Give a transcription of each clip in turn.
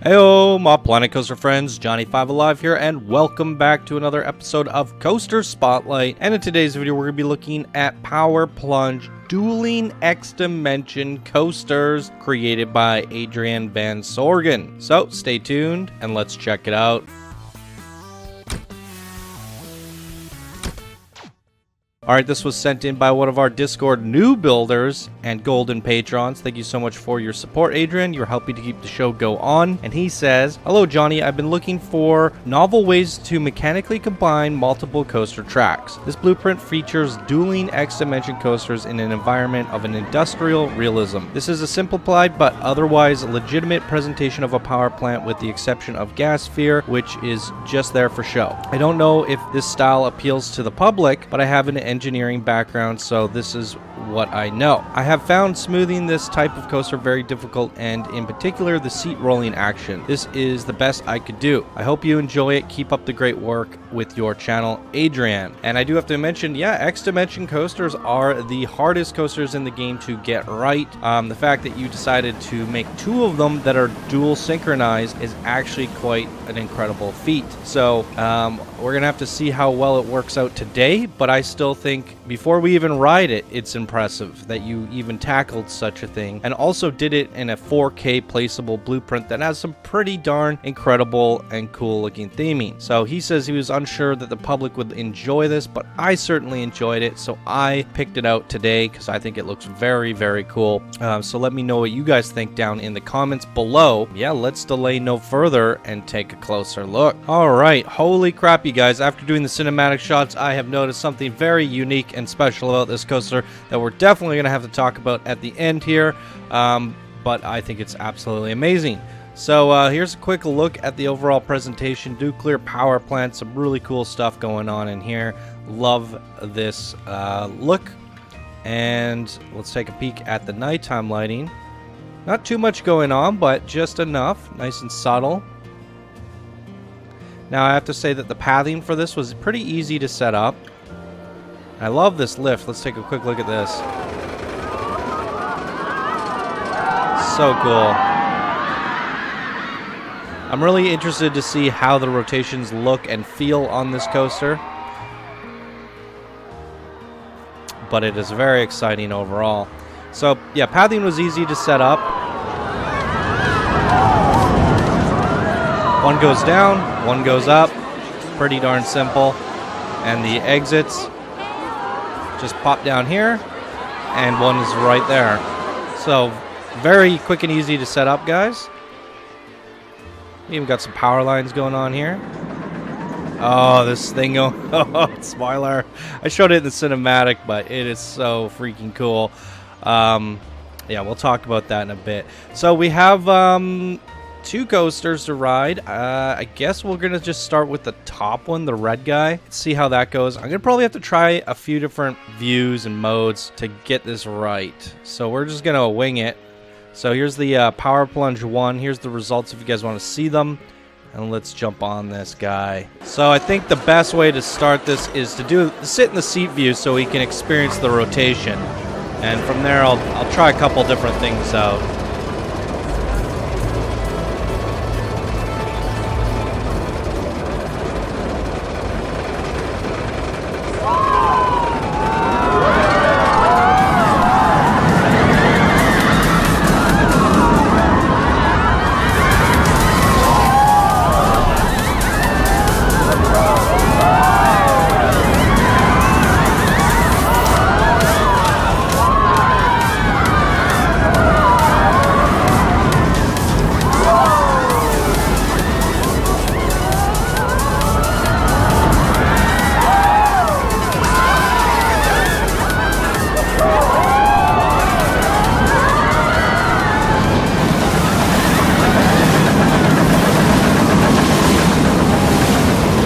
Heyo, my Planet Coaster friends, Johnny5 Alive here, and welcome back to another episode of Coaster Spotlight. And in today's video, we're going to be looking at Power Plunge Dueling X-Dimension coasters created by AdriaanVanS. So stay tuned and let's check it out. Alright, this was sent in by one of our Discord new builders and golden patrons. Thank you so much for your support, Adrian. You're helping to keep the show go on. And he says, "Hello, Johnny. I've been looking for novel ways to mechanically combine multiple coaster tracks. This blueprint features dueling X-Dimension coasters in an environment of an industrial realism. This is a simplified but otherwise legitimate presentation of a power plant with the exception of gas sphere, which is just there for show. I don't know if this style appeals to the public, but I have an engineering background, so this is what I know. I have found smoothing this type of coaster very difficult, and in particular the seat rolling action. This is the best I could do. I hope you enjoy it. Keep up the great work with your channel, Adrian." And I do have to mention, yeah, X-Dimension coasters are the hardest coasters in the game to get right. The fact that you decided to make two of them that are dual synchronized is actually quite an incredible feat. So we're gonna have to see how well it works out today, but I still think before we even ride it, it's impressive that you even tackled such a thing and also did it in a 4K placeable blueprint that has some pretty darn incredible and cool looking theming. So he says he was unsure that the public would enjoy this, but I certainly enjoyed it, so I picked it out today because I think it looks very, very cool. So let me know what you guys think down in the comments below. Yeah, let's delay no further and take a closer look. All right, holy crap, you guys. After doing the cinematic shots, I have noticed something very unique and special about this coaster that we're definitely going to have to talk about at the end here, but I think it's absolutely amazing. So here's a quick look at the overall presentation. Nuclear power plant, some really cool stuff going on in here. Love this look. And let's take a peek at the nighttime lighting. Not too much going on, but just enough. Nice and subtle. Now I have to say that the pathing for this was pretty easy to set up. I love this lift. Let's take a quick look at this. So cool. I'm really interested to see how the rotations look and feel on this coaster, but it is very exciting overall. So yeah, pathing was easy to set up. One goes down, one goes up. Pretty darn simple. And the exits just pop down here, and one is right there. So very quick and easy to set up, guys. Even got some power lines going on here. Oh, this thing going. Oh, spoiler. I showed it in the cinematic, but it is so freaking cool. Yeah, we'll talk about that in a bit. So we have two coasters to ride. I guess we're gonna just start with the top one, the red guy. Let's see how that goes. I'm gonna probably have to try a few different views and modes to get this right. So we're just gonna wing it. So here's the Power Plunge 1. Here's the results if you guys want to see them. And let's jump on this guy. So I think the best way to start this is to sit in the seat view so we can experience the rotation. And from there I'll try a couple different things out.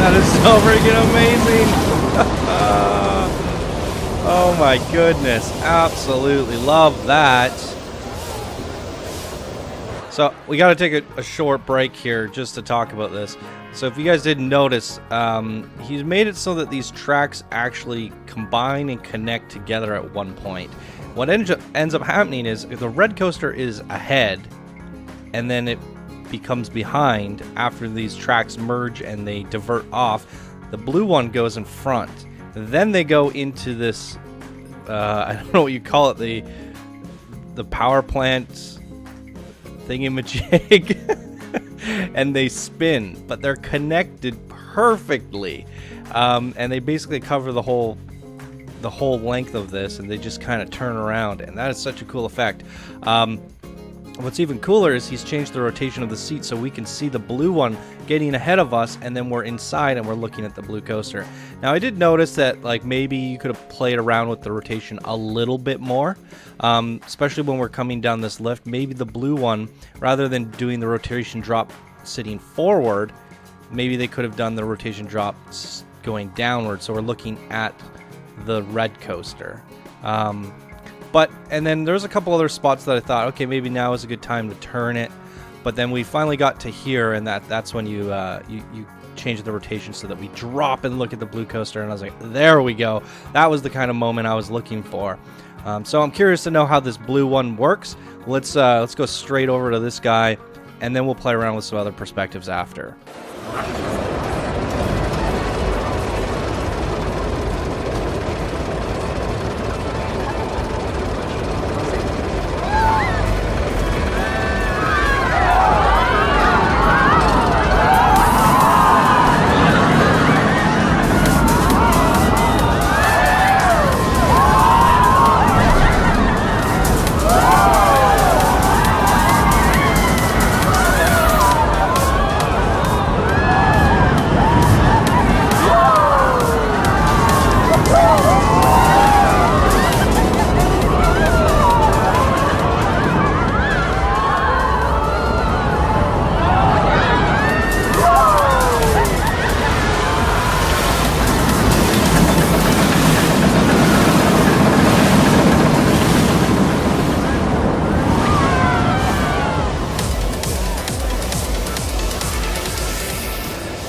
That is so freaking amazing. Oh my goodness. Absolutely love that. So we got to take a short break here just to talk about this. So if you guys didn't notice, he's made it so that these tracks actually combine and connect together at one point. What ends up happening is if the red coaster is ahead, and then it becomes behind after these tracks merge and they divert off. The blue one goes in front. Then they go into this, I don't know what you call it, the power plant thingamajig, and they spin, but they're connected perfectly, and they basically cover the whole length of this, and they just kind of turn around, and that is such a cool effect. What's even cooler is he's changed the rotation of the seat so we can see the blue one getting ahead of us, and then we're inside and we're looking at the blue coaster. Now I did notice that like maybe you could have played around with the rotation a little bit more, especially when we're coming down this lift. Maybe the blue one, rather than doing the rotation drop sitting forward, maybe they could have done the rotation drop going downward, so we're looking at the red coaster. And then there's a couple other spots that I thought, okay, maybe now is a good time to turn it. But then we finally got to here, and that's when you change the rotation so that we drop and look at the blue coaster. And I was like, there we go. That was the kind of moment I was looking for. So I'm curious to know how this blue one works. Let's go straight over to this guy, and then we'll play around with some other perspectives after.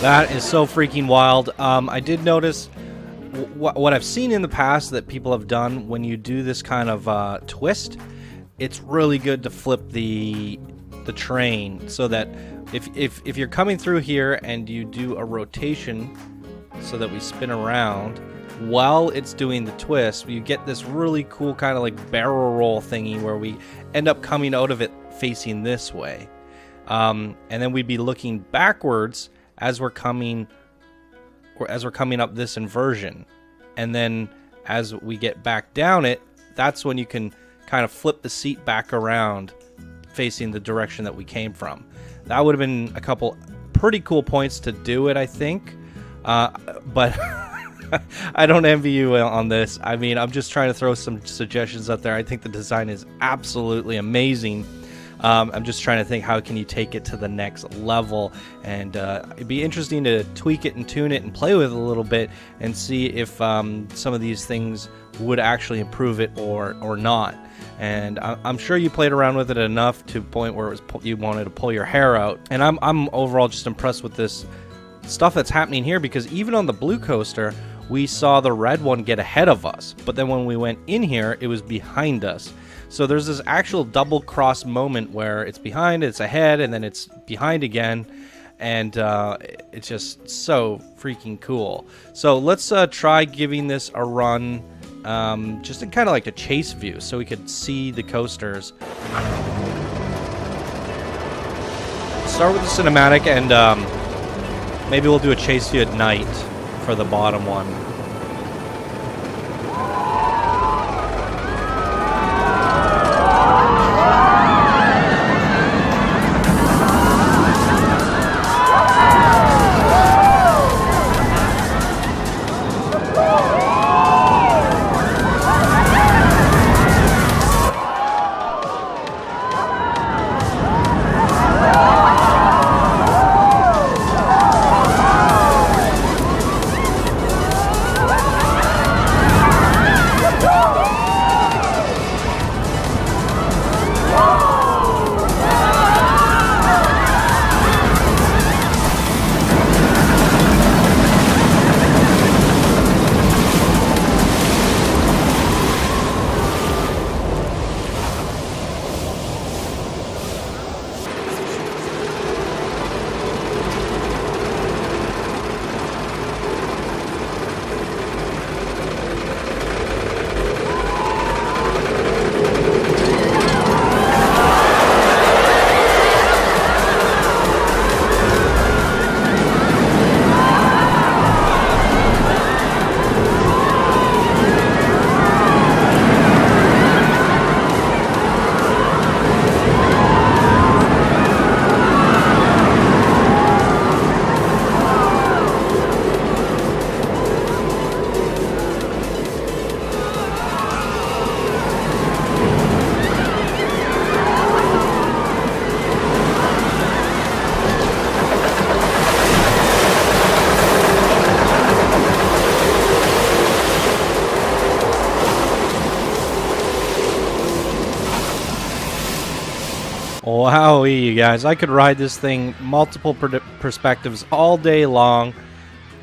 That is so freaking wild. I did notice what I've seen in the past that people have done when you do this kind of twist. It's really good to flip the train so that if you're coming through here and you do a rotation so that we spin around while it's doing the twist, you get this really cool kind of like barrel roll thingy where we end up coming out of it facing this way. And then we'd be looking backwards as we're coming up this inversion, and then as we get back down it, that's when you can kind of flip the seat back around facing the direction that we came from. That would have been a couple pretty cool points to do it, I think, but I don't envy you on this. I mean, I'm just trying to throw some suggestions out there. I think the design is absolutely amazing. I'm just trying to think, how can you take it to the next level, and it'd be interesting to tweak it and tune it and play with it a little bit and see if some of these things would actually improve it or not. And I'm sure you played around with it enough to the point where you wanted to pull your hair out. And I'm overall just impressed with this stuff that's happening here, because even on the blue coaster, we saw the red one get ahead of us, but then when we went in here, it was behind us. So there's this actual double cross moment where it's behind, it's ahead, and then it's behind again, and it's just so freaking cool. So let's try giving this a run, just in kind of like a chase view, so we could see the coasters. Start with the cinematic, and maybe we'll do a chase view at night for the bottom one. Wowee, you guys. I could ride this thing multiple perspectives all day long.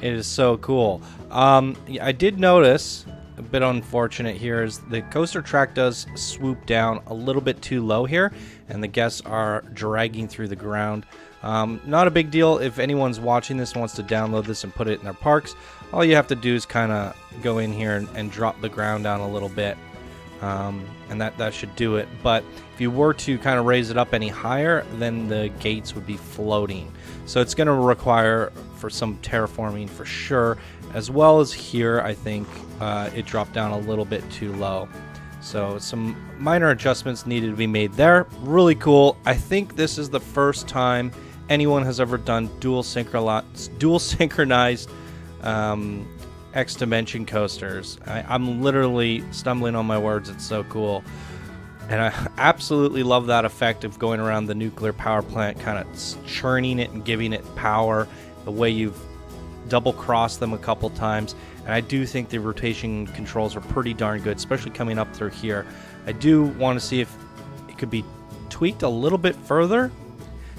It is so cool. I did notice, a bit unfortunate here, is the coaster track does swoop down a little bit too low here, and the guests are dragging through the ground. Not a big deal. If anyone's watching this and wants to download this and put it in their parks, all you have to do is kind of go in here and drop the ground down a little bit. And that should do it. But if you were to kind of raise it up any higher, then the gates would be floating. So it's going to require for some terraforming for sure, as well as here I think it dropped down a little bit too low. So some minor adjustments needed to be made there. Really cool. I think this is the first time anyone has ever done dual synchronized X-Dimension coasters. I'm literally stumbling on my words. It's so cool. And I absolutely love that effect of going around the nuclear power plant, kind of churning it and giving it power, the way you've double-crossed them a couple times. And I do think the rotation controls are pretty darn good, especially coming up through here. I do want to see if it could be tweaked a little bit further.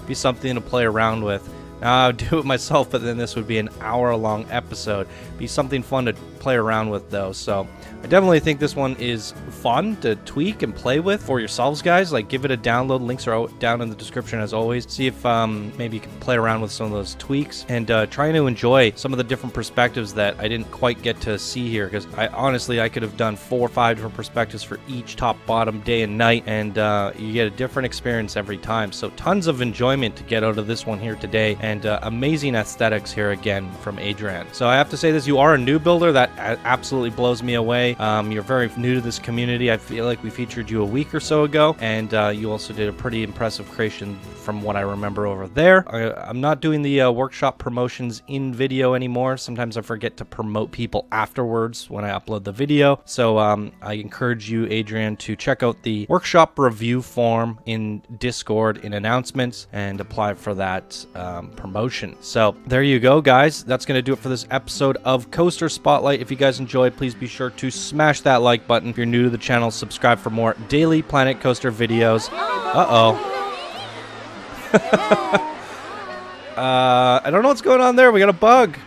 Be something to play around with. Now, I would do it myself, but then this would be an hour-long episode. Be something fun to play around with, though. So I definitely think this one is fun to tweak and play with for yourselves, guys. Like, give it a download. Links are down in the description, as always. See if maybe you can play around with some of those tweaks and trying to enjoy some of the different perspectives that I didn't quite get to see here. Because honestly, I could have done 4 or 5 different perspectives for each top, bottom, day, and night. And you get a different experience every time. So tons of enjoyment to get out of this one here today. And amazing aesthetics here again from Adrian. So I have to say this, you are a new builder. That absolutely blows me away. You're very new to this community. I feel like we featured you a week or so ago, and you also did a pretty impressive creation from what I remember over there. I'm not doing the workshop promotions in video anymore. Sometimes I forget to promote people afterwards when I upload the video. So I encourage you, Adrian, to check out the workshop review form in Discord in announcements and apply for that promotion. So there you go, guys. That's going to do it for this episode of Coaster Spotlight. If you guys enjoyed, please be sure to smash that like button. If you're new to the channel, subscribe for more daily Planet Coaster videos. I don't know what's going on there. We got a bug.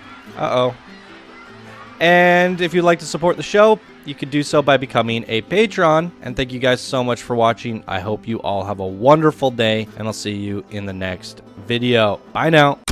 And if you'd like to support the show, you can do so by becoming a patron. And thank you guys so much for watching. I hope you all have a wonderful day, and I'll see you in the next video. Bye now.